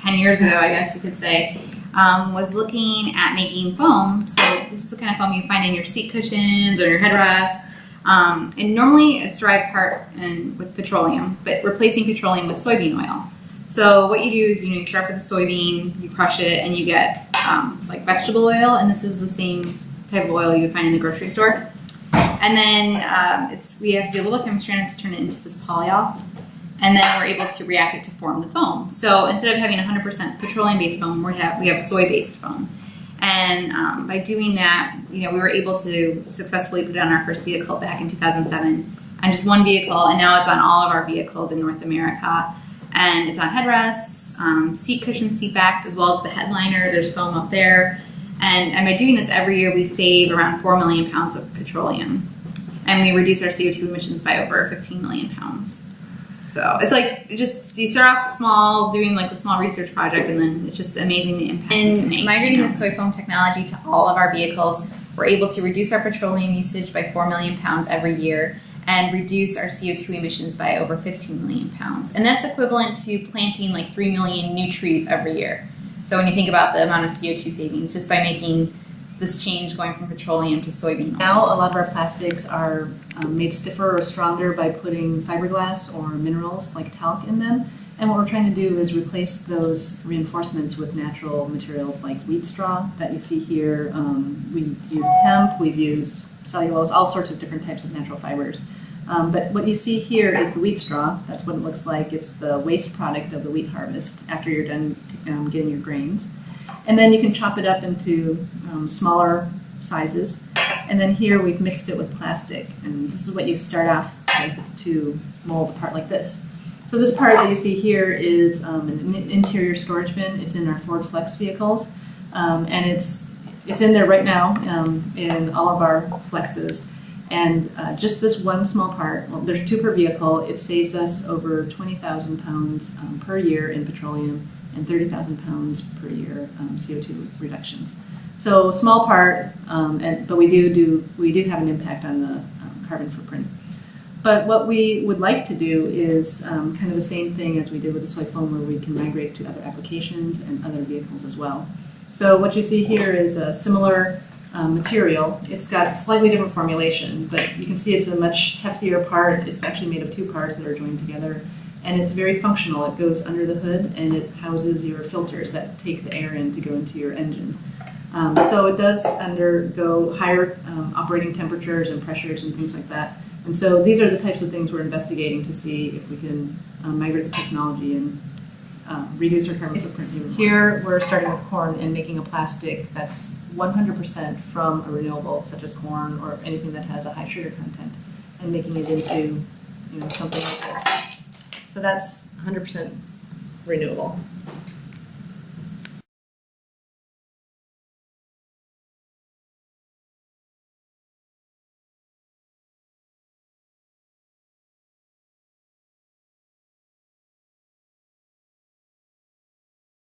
10 years ago, I guess you could say, was looking at making foam. So this is the kind of foam you find in your seat cushions or your headrests. And normally it's derived with petroleum, but replacing petroleum with soybean oil. So what you do is, you start with the soybean, you crush it, and you get like vegetable oil, and this is the same type of oil you would find in the grocery store. And then we have to do a little chemistry to turn it into this polyol, and then we're able to react it to form the foam. So instead of having 100% petroleum-based foam, we have soy-based foam. And by doing that, we were able to successfully put it on our first vehicle back in 2007, on just one vehicle, and now it's on all of our vehicles in North America. And it's on headrests, seat cushions, seat backs, as well as the headliner. There's foam up there. And by doing this every year, we save around 4 million pounds of petroleum. And we reduce our CO2 emissions by over 15 million pounds. So it's like, you start off small, doing like a small research project, and then it's just amazing the impact. And migrating the soy foam technology to all of our vehicles, we're able to reduce our petroleum usage by 4 million pounds every year and reduce our CO2 emissions by over 15 million pounds. And that's equivalent to planting like 3 million new trees every year. So when you think about the amount of CO2 savings, just by making this change going from petroleum to soybean oil. Now a lot of our plastics are made stiffer or stronger by putting fiberglass or minerals like talc in them. And what we're trying to do is replace those reinforcements with natural materials like wheat straw that you see here. We've used hemp, we've used cellulose, all sorts of different types of natural fibers. But what you see here is the wheat straw. That's what it looks like. It's the waste product of the wheat harvest after you're done getting your grains. And then you can chop it up into smaller sizes. And then here we've mixed it with plastic. And this is what you start off with to mold a part like this. So this part that you see here is an interior storage bin. It's in our Ford Flex vehicles. And it's in there right now in all of our Flexes. And just this one small part, well, there's 2 per vehicle, it saves us over 20,000 pounds per year in petroleum and 30,000 pounds per year CO2 reductions. So a small part, but we do have an impact on the carbon footprint. But what we would like to do is kind of the same thing as we did with the soy foam, where we can migrate to other applications and other vehicles as well. So what you see here is a similar material. It's got slightly different formulation, but you can see it's a much heftier part. It's actually made of 2 parts that are joined together, and it's very functional. It goes under the hood, and it houses your filters that take the air in to go into your engine. So it does undergo higher operating temperatures and pressures and things like that. And so these are the types of things we're investigating to see if we can migrate the technology and reduce our carbon footprint even more. Here we're starting with corn and making a plastic that's 100% from a renewable, such as corn or anything that has a high sugar content, and making it into something like this. So that's 100% renewable.